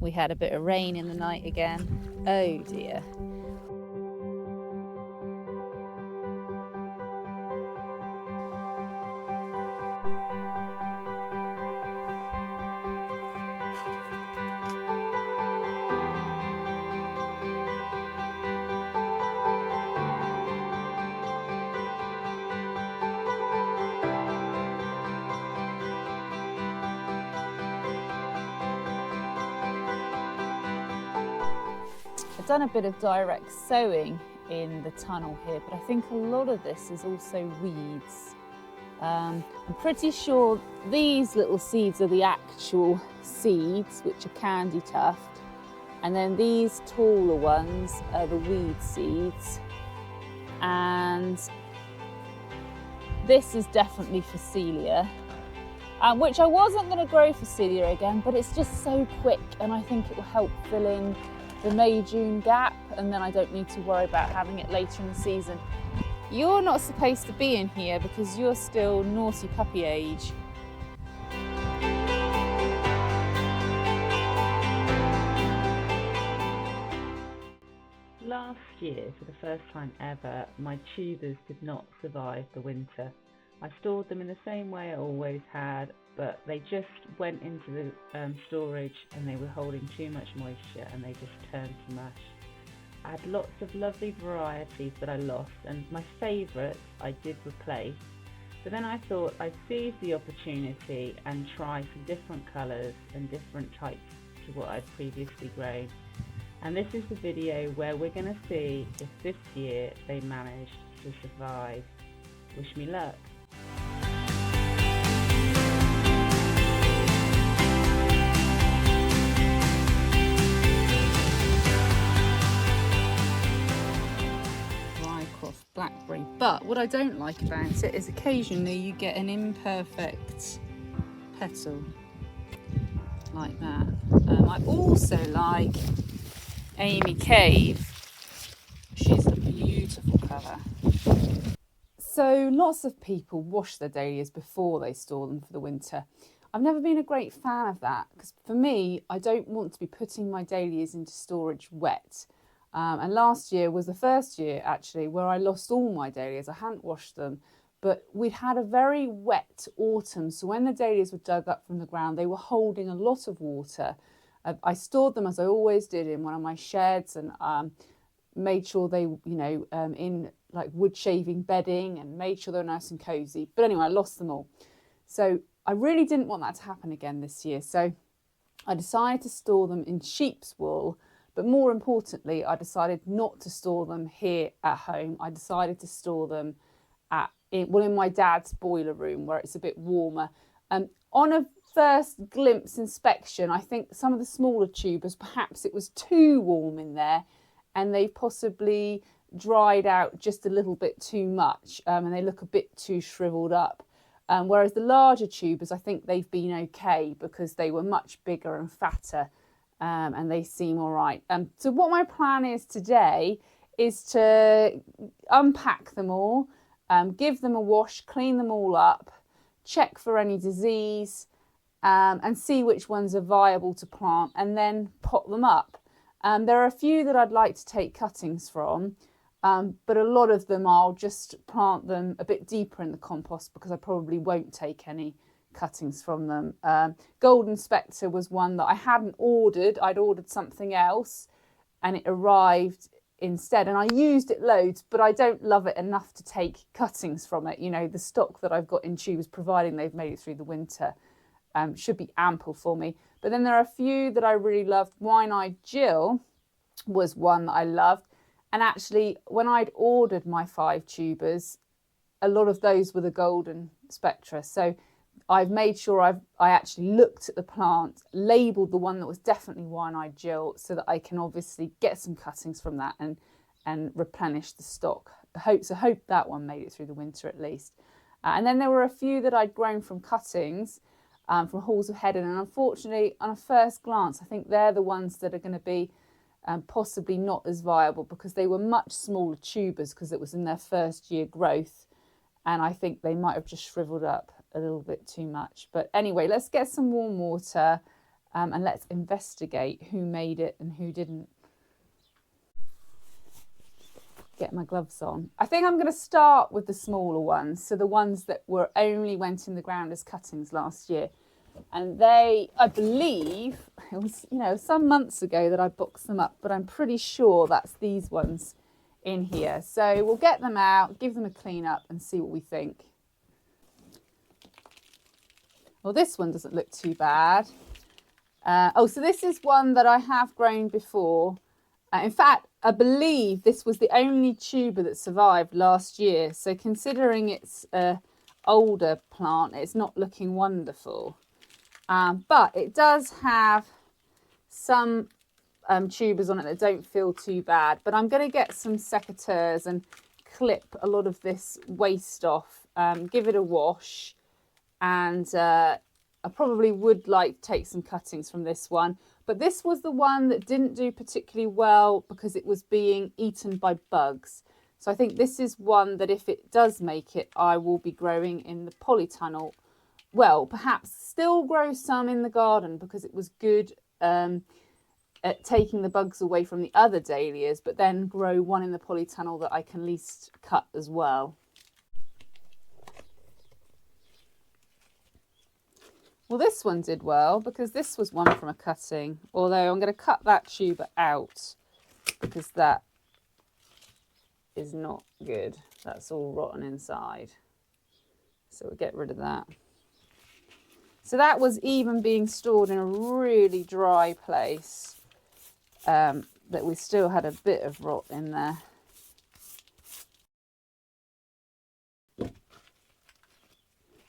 We had a bit of rain in the night again. Oh dear. I've done a bit of direct sowing in the tunnel here, but I think a lot of this is also weeds. I'm pretty sure these little seeds are the actual seeds, which are candy tuft, and then these taller ones are the weed seeds, and this is definitely Phacelia, which I wasn't going to grow Phacelia again, but it's just so quick and I think it will help fill in the May-June gap, and then I don't need to worry about having it later in the season. You're not supposed to be in here because you're still naughty puppy age. Last year, for the first time ever, my tubers did not survive the winter. I stored them in the same way I always had, but they just went into the storage and they were holding too much moisture and they just turned to mush. I had lots of lovely varieties that I lost, and my favourites I did replace, but then I thought I'd seize the opportunity and try some different colours and different types to what I'd previously grown. And this is the video where we're going to see if this year they managed to survive. Wish me luck. Blackberry, but what I don't like about it is occasionally you get an imperfect petal like that. I also like Amy Cave. She's a beautiful colour. So lots of people wash their dahlias before they store them for the winter. I've never been a great fan of that because for me, I don't want to be putting my dahlias into storage wet. And last year was the first year actually where I lost all my dahlias. I hadn't washed them, but we'd had a very wet autumn. So when the dahlias were dug up from the ground, they were holding a lot of water. I stored them as I always did in one of my sheds and made sure they, in like wood shaving bedding and made sure they were nice and cozy. But anyway, I lost them all. So I really didn't want that to happen again this year. So I decided to store them in sheep's wool. But more importantly, I decided not to store them here at home. I decided to store them in my dad's boiler room where it's a bit warmer. On a first glimpse inspection, I think some of the smaller tubers, perhaps it was too warm in there and they possibly dried out just a little bit too much and they look a bit too shriveled up. Whereas the larger tubers, I think they've been okay because they were much bigger and fatter. And they seem all right. So what my plan is today is to unpack them all, give them a wash, clean them all up, check for any disease, and see which ones are viable to plant and then pot them up. There are a few that I'd like to take cuttings from, but a lot of them I'll just plant them a bit deeper in the compost because I probably won't take any cuttings from them. Golden Spectre was one that I hadn't ordered. I'd ordered something else and it arrived instead and I used it loads, but I don't love it enough to take cuttings from it. You know, the stock that I've got in tubes, providing they've made it through the winter, should be ample for me. But then there are a few that I really loved. Wine-Eyed Jill was one that I loved, and actually when I'd ordered my 5 tubers, a lot of those were the Golden Spectra. So I've made sure I actually looked at the plant, labelled the one that was definitely Wine-Eyed Jill so that I can obviously get some cuttings from that and replenish the stock. I hope that one made it through the winter at least. And then there were a few that I'd grown from cuttings from Halls of Heddon, and unfortunately on a first glance I think they're the ones that are going to be possibly not as viable because they were much smaller tubers because it was in their first year growth, and I think they might have just shriveled up a little bit too much. But anyway, let's get some warm water and let's investigate who made it and who didn't. Get my gloves on. I think I'm going to start with the smaller ones, so the ones that were only went in the ground as cuttings last year. And they, I believe, it was, you know, some months ago that I boxed them up, but I'm pretty sure that's these ones in here. So we'll get them out, give them a clean up and see what we think. Well, this one doesn't look too bad. So this is one that I have grown before. In fact, I believe this was the only tuber that survived last year. So considering it's an older plant, it's not looking wonderful. But it does have some tubers on it that don't feel too bad. But I'm going to get some secateurs and clip a lot of this waste off, give it a wash. And I probably would like to take some cuttings from this one. But this was the one that didn't do particularly well because it was being eaten by bugs. So I think this is one that if it does make it, I will be growing in the polytunnel. Well, perhaps still grow some in the garden because it was good at taking the bugs away from the other dahlias, but then grow one in the polytunnel that I can least cut as well. Well, this one did well because this was one from a cutting, although I'm going to cut that tuber out because that is not good. That's all rotten inside. So we'll get rid of that. So that was even being stored in a really dry place that we still had a bit of rot in there.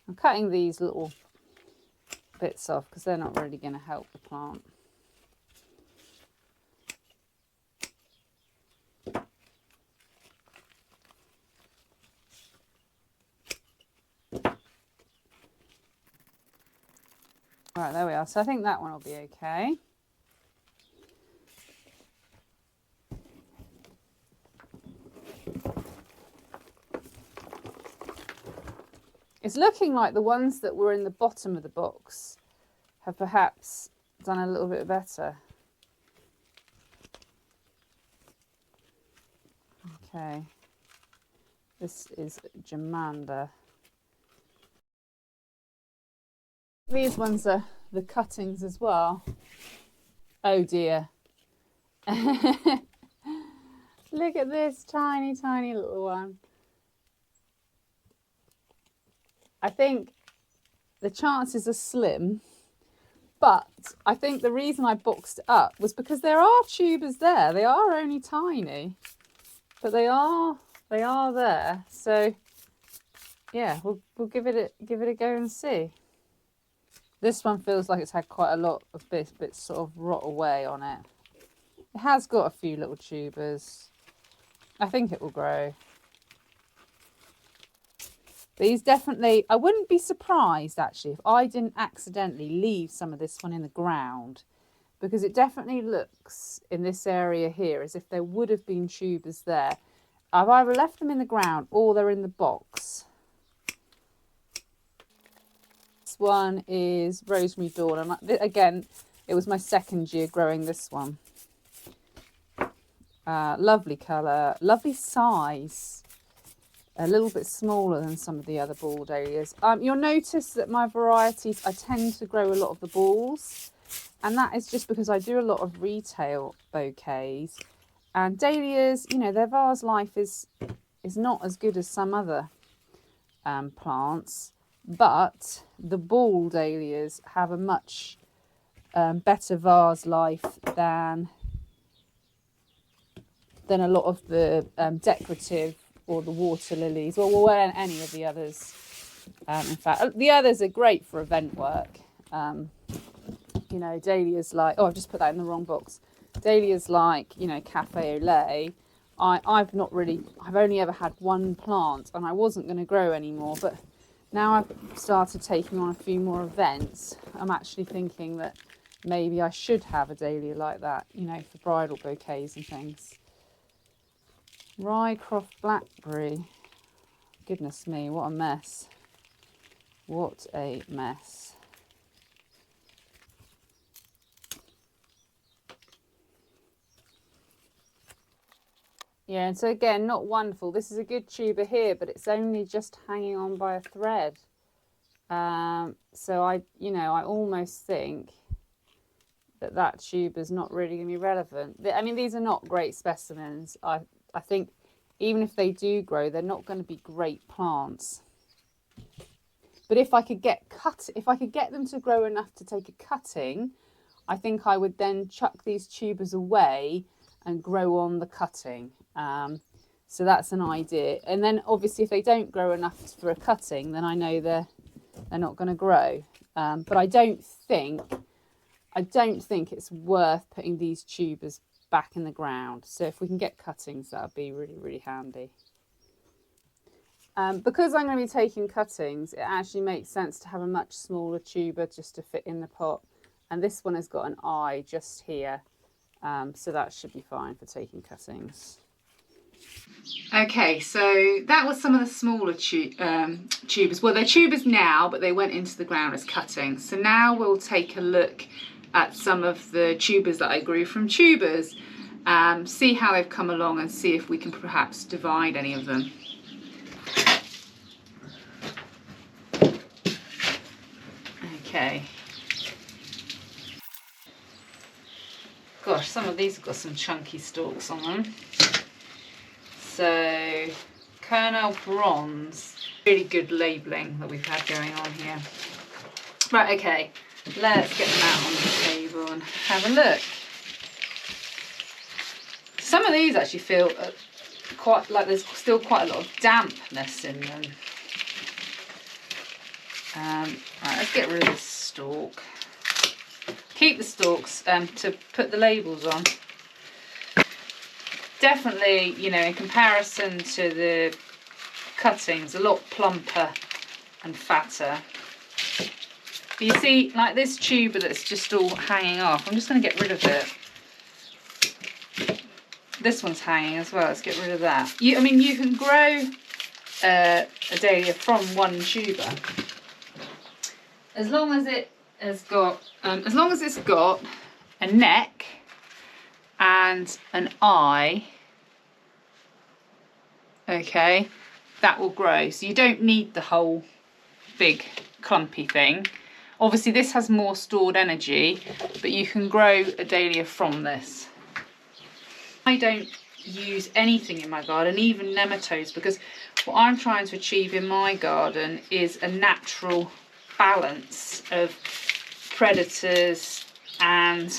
I'm cutting these little bits off because they're not really going to help the plant. Right, there we are. So I think that one will be okay. It's looking like the ones that were in the bottom of the box have perhaps done a little bit better. Okay, this is Jamander. These ones are the cuttings as well. Oh dear. Look at this tiny, tiny little one. I think the chances are slim, but I think the reason I boxed it up was because there are tubers there. They are only tiny, but they are there. So yeah, we'll give it a go and see. This one feels like it's had quite a lot of bits sort of rot away on it. It has got a few little tubers. I think it will grow. These definitely, I wouldn't be surprised actually if I didn't accidentally leave some of this one in the ground, because it definitely looks in this area here as if there would have been tubers there. I've either left them in the ground or they're in the box. This one is Rosemary Dawn, and again, it was my second year growing this one. Lovely colour, lovely size. A little bit smaller than some of the other ball dahlias. You'll notice that my varieties, I tend to grow a lot of the balls, and that is just because I do a lot of retail bouquets. And dahlias, you know, their vase life is not as good as some other plants, but the ball dahlias have a much better vase life than a lot of the decorative or the water lilies, or any of the others. In fact, the others are great for event work. You know, dahlias like, oh, I've just put that in the wrong box. Dahlias like, you know, Cafe au Lait. I've only ever had one plant, and I wasn't going to grow anymore, but now I've started taking on a few more events. I'm actually thinking that maybe I should have a dahlia like that, you know, for bridal bouquets and things. Rycroft Blackberry. Goodness me, what a mess. What a mess. Yeah, and so again, not wonderful. This is a good tuber here, but it's only just hanging on by a thread. So I almost think that tuber's not really going to be relevant. I mean, these are not great specimens. I think even if they do grow, they're not going to be great plants. But if I could get them to grow enough to take a cutting, I think I would then chuck these tubers away and grow on the cutting. So that's an idea. And then obviously if they don't grow enough for a cutting, then I know they're not going to grow. But I don't think it's worth putting these tubers back in the ground. So if we can get cuttings, that would be really, really handy. Because I'm going to be taking cuttings, it actually makes sense to have a much smaller tuber just to fit in the pot. And this one has got an eye just here. So that should be fine for taking cuttings. Okay, so that was some of the smaller tubers. Well, they're tubers now, but they went into the ground as cuttings. So now we'll take a look at some of the tubers that I grew from tubers, see how they've come along and see if we can perhaps divide any of them. Okay. Gosh, some of these have got some chunky stalks on them. So, Kernel Bronze, really good labelling that we've had going on here. Right, okay, let's get them out on the table and have a look. Some of these actually feel quite like there's still quite a lot of dampness in them. Right, let's get rid of this stalk. Keep the stalks to put the labels on. Definitely, you know, in comparison to the cuttings, a lot plumper and fatter. But you see, like this tuber that's just all hanging off, I'm just going to get rid of it. This one's hanging as well, let's get rid of that. I mean, you can grow a dahlia from one tuber. As long as it has got, as long as it's got a neck and an eye, okay, that will grow. So you don't need the whole big clumpy thing. Obviously this has more stored energy, but you can grow a dahlia from this. I don't use anything in my garden, even nematodes, because what I'm trying to achieve in my garden is a natural balance of predators and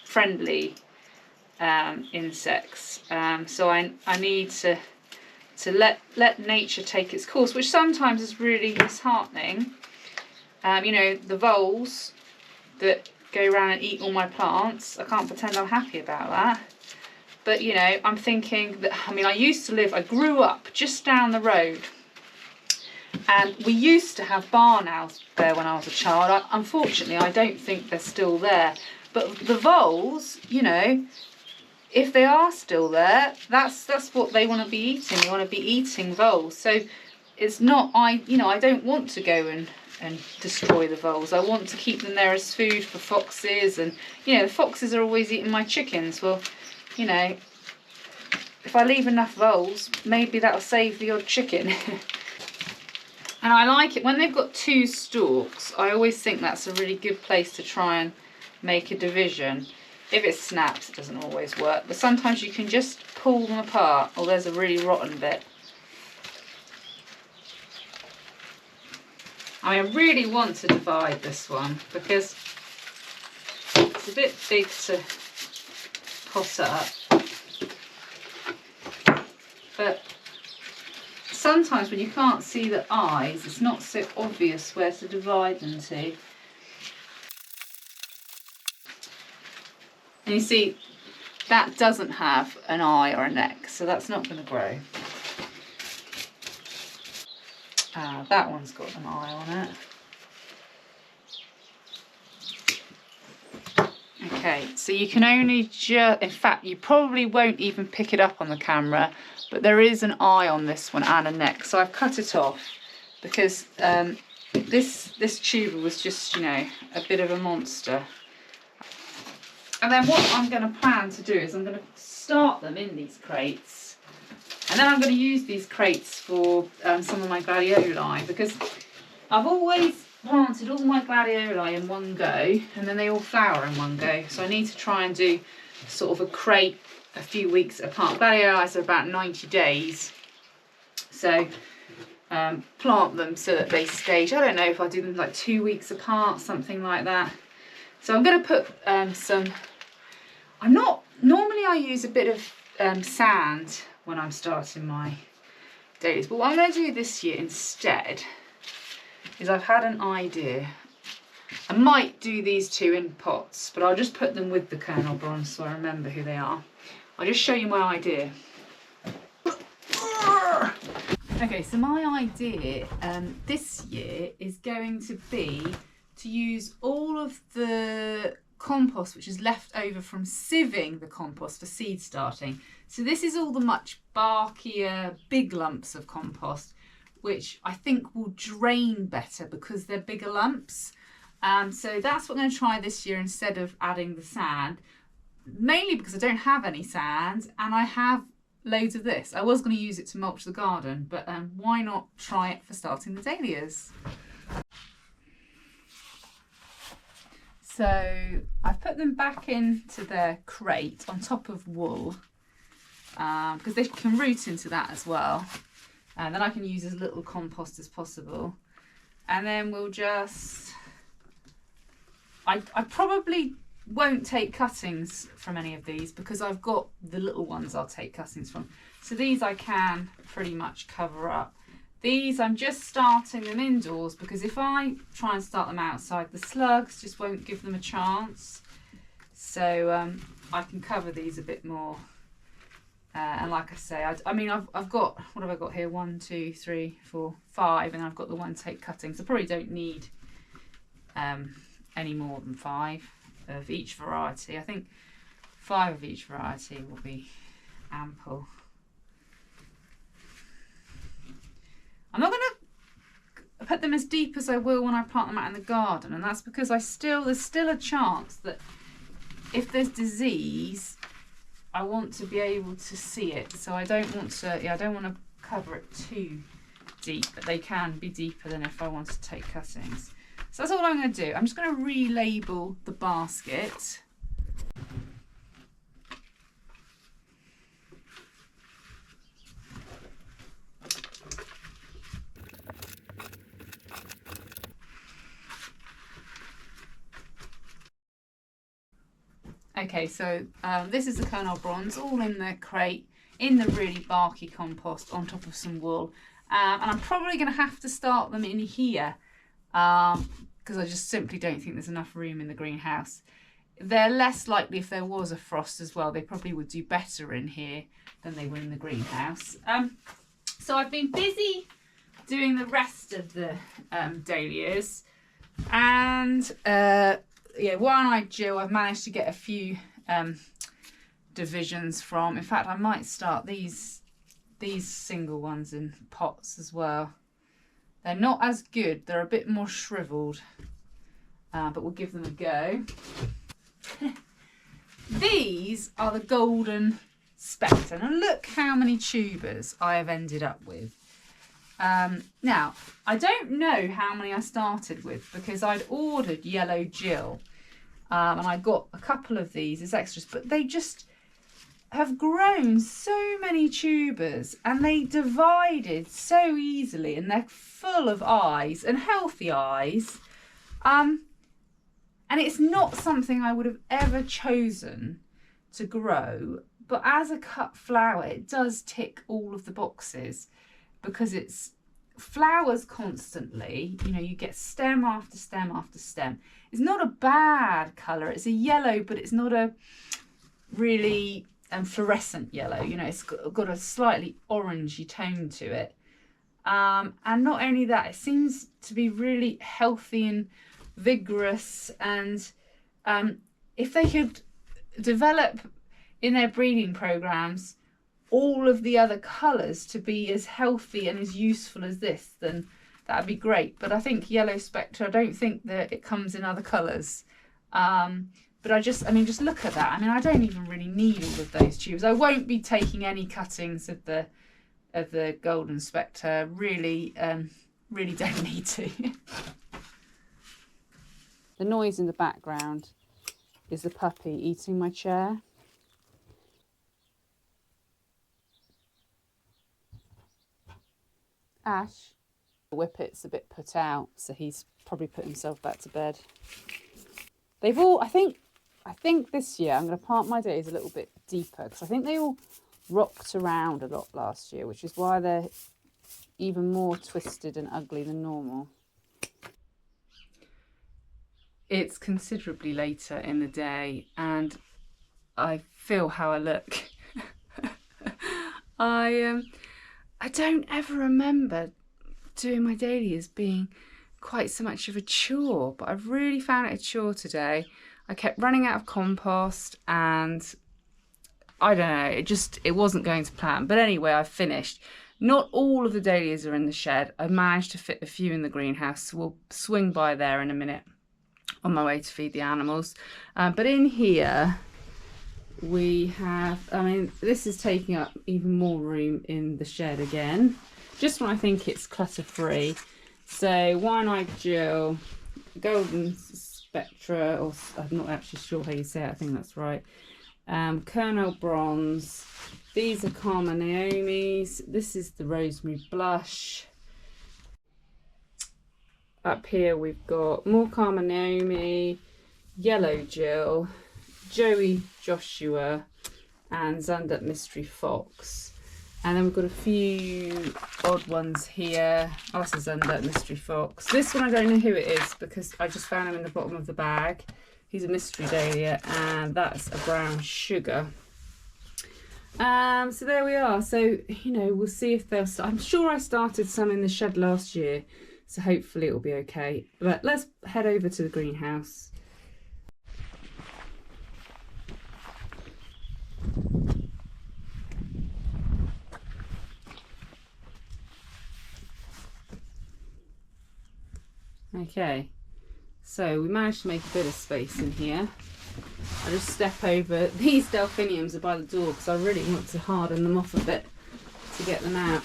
friendly insects. So I need to let nature take its course, which sometimes is really disheartening. You know, the voles that go around and eat all my plants, I can't pretend I'm happy about that. But you know, I'm thinking that, I mean, I grew up just down the road, and we used to have barn owls there when I was a child. Unfortunately, I don't think they're still there. But the voles, you know, if they are still there, that's what they want to be eating. They want to be eating voles. So it's not, I don't want to go and destroy the voles. I want to keep them there as food for foxes, and you know, the foxes are always eating my chickens. Well, you know, if I leave enough voles, maybe that'll save the odd chicken. And I like it when they've got two stalks. I always think that's a really good place to try and make a division. If it snaps, it doesn't always work, but sometimes you can just pull them apart. Oh, there's a really rotten bit. I really want to divide this one because it's a bit big to pot up. But sometimes when you can't see the eyes, it's not so obvious where to divide them to. And you see, that doesn't have an eye or a neck, so that's not going to grow. That one's got an eye on it. Okay, so you can only just, in fact, you probably won't even pick it up on the camera, but there is an eye on this one and a neck. So I've cut it off because this tuber was just, you know, a bit of a monster. And then what I'm going to plan to do is I'm going to start them in these crates. And then I'm going to use these crates for some of my gladioli, because I've always planted all my gladioli in one go and then they all flower in one go. So I need to try and do sort of a crate a few weeks apart. Gladioli are about 90 days. So plant them so that they stage. I don't know if I do them like 2 weeks apart, something like that. So I'm going to put normally I use a bit of sand when I'm starting my dahlias, but what I'm going to do this year instead is I've had an idea. I might do these two in pots, but I'll just put them with the kernel bronze so I remember who they are. I'll just show you my idea. Okay, so my idea this year is going to be to use all of the compost which is left over from sieving the compost for seed starting. So this is all the much barkier, big lumps of compost, which I think will drain better because they're bigger lumps. So that's what I'm going to try this year instead of adding the sand, mainly because I don't have any sand and I have loads of this. I was going to use it to mulch the garden, but why not try it for starting the dahlias? So I've put them back into their crate on top of wool because they can root into that as well. And then I can use as little compost as possible. And then we'll just... I probably won't take cuttings from any of these because I've got the little ones I'll take cuttings from. So these I can pretty much cover up. These I'm just starting them indoors because if I try and start them outside, the slugs just won't give them a chance. So I can cover these a bit more. And like I say, I mean, I've got, what have I got here? 1, 2, 3, 4, 5, and I've got the one take cuttings. I probably don't need any more than 5 of each variety. I think 5 of each variety will be ample. I'm not going to put them as deep as I will when I plant them out in the garden, and that's because there's still a chance that if there's disease, I want to be able to see it. So I don't want to cover it too deep, but they can be deeper than if I want to take cuttings. So that's all I'm going to do. I'm just going to relabel the basket. Okay, so this is the kernel bronze, all in the crate, in the really barky compost on top of some wool. And I'm probably going to have to start them in here because I just simply don't think there's enough room in the greenhouse. They're less likely if there was a frost as well. They probably would do better in here than they would in the greenhouse. So I've been busy doing the rest of the dahlias, and yeah, one-eyed Jill I've managed to get a few divisions from. In fact, I might start these single ones in pots as well. They're not as good, they're a bit more shriveled, but we'll give them a go. These are the golden spectre, and look how many tubers I have ended up with. Now, I don't know how many I started with because I'd ordered yellow Jill and I got a couple of these as extras, but they just have grown so many tubers and they divided so easily, and they're full of eyes and healthy eyes. And it's not something I would have ever chosen to grow, but as a cut flower, it does tick all of the boxes because it's flowers constantly. You know, you get stem after stem after stem. It's not a bad colour. It's a yellow, but it's not a really fluorescent yellow. You know, it's got a slightly orangey tone to it. And not only that, it seems to be really healthy and vigorous. And if they could develop in their breeding programs all of the other colours to be as healthy and as useful as this, then that'd be great. But I think yellow spectre, I don't think that it comes in other colours. But I mean, just look at that. I mean, I don't even really need all of those tubes. I won't be taking any cuttings of the Golden Spectre. Really, really don't need to. The noise in the background is the puppy eating my chair. Ash, the Whippet's a bit put out, so he's probably put himself back to bed. They've all, I think this year I'm going to plant my days a little bit deeper because I think they all rocked around a lot last year, which is why they're even more twisted and ugly than normal. It's considerably later in the day and I feel how I look. I don't ever remember doing my dahlias being quite so much of a chore, but I've really found it a chore today. I kept running out of compost and I don't know, it wasn't going to plan. But anyway, I finished. Not all of the dahlias are in the shed. I managed to fit a few in the greenhouse, so we'll swing by there in a minute on my way to feed the animals. But in here we have, I mean, this is taking up even more room in the shed again, just when I think it's clutter free. So One-Eyed Jill, Golden Spectra, or I'm not actually sure how you say it, I think that's right. Colonel Bronze. These are Karma Naomi's. This is the Rosemary Blush. Up here we've got more Karma Naomi, Yellow Jill, Joey Joshua, and Zundup Mystery Fox. And then we've got a few odd ones here. Oh, this is Zundup Mystery Fox. This one I don't know who it is because I just found him in the bottom of the bag. He's a mystery dahlia, and that's a brown sugar. So there we are. So, you know, we'll see if they'll start. I'm sure I started some in the shed last year, so hopefully it'll be okay. But let's head over to the greenhouse. Okay, so we managed to make a bit of space in here. I'll just step over. These delphiniums are by the door because I really want to harden them off a bit to get them out.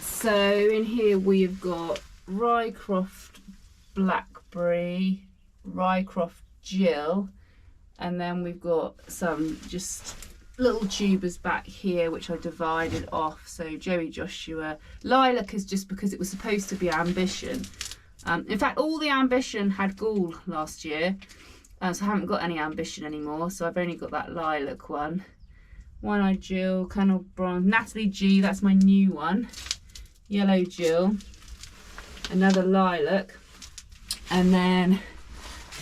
So in here we've got Rycroft Blackberry, Rycroft Jill, and then we've got some just little tubers back here which I divided off. So Joey Joshua. Lilac is just because it was supposed to be Ambition. In fact, all the Ambition had gall last year, so I haven't got any Ambition anymore, so I've only got that lilac one. One-Eyed Jill, Colonel Bronze, Natalie G, that's my new one. Yellow Jill, another lilac, and then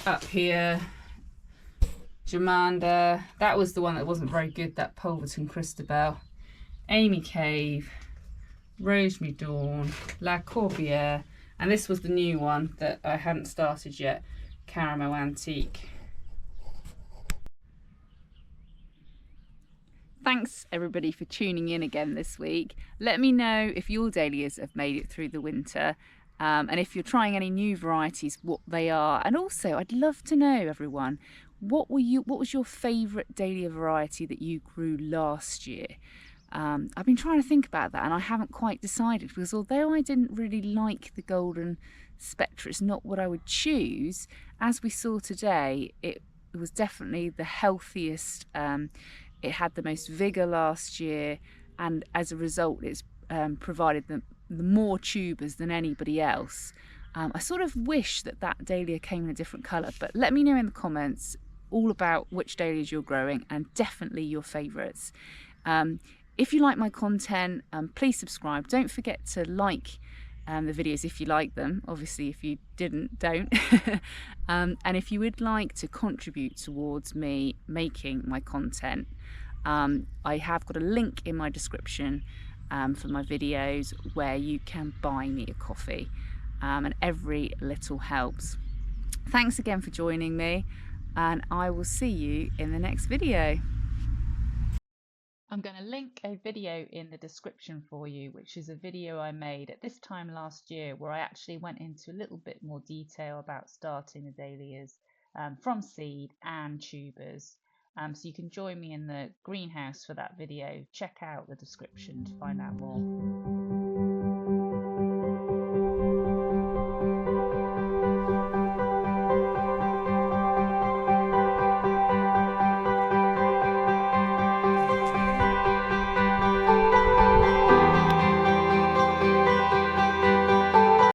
up here, Jamanda, that was the one that wasn't very good, that Pulverton Christabel. Amy Cave, Rosemary Dawn, La Corbière, and this was the new one that I hadn't started yet, Caramel Antique. Thanks everybody for tuning in again this week. Let me know if your dahlias have made it through the winter, and if you're trying any new varieties, what they are. And also, I'd love to know, everyone, what was your favourite dahlia variety that you grew last year? I've been trying to think about that and I haven't quite decided, because although I didn't really like the Golden Spectre, it's not what I would choose. As we saw today, it was definitely the healthiest. It had the most vigour last year, and as a result it's provided the more tubers than anybody else. I sort of wish that dahlia came in a different colour, but let me know in the comments all about which dahlias you're growing and definitely your favourites. If you like my content, please subscribe. Don't forget to like the videos if you like them. Obviously, if you didn't, don't. And if you would like to contribute towards me making my content, I have got a link in my description for my videos where you can buy me a coffee, and every little helps. Thanks again for joining me, and I will see you in the next video. I'm going to link a video in the description for you, which is a video I made at this time last year where I actually went into a little bit more detail about starting the dahlias from seed and tubers. So you can join me in the greenhouse for that video. Check out the description to find out more.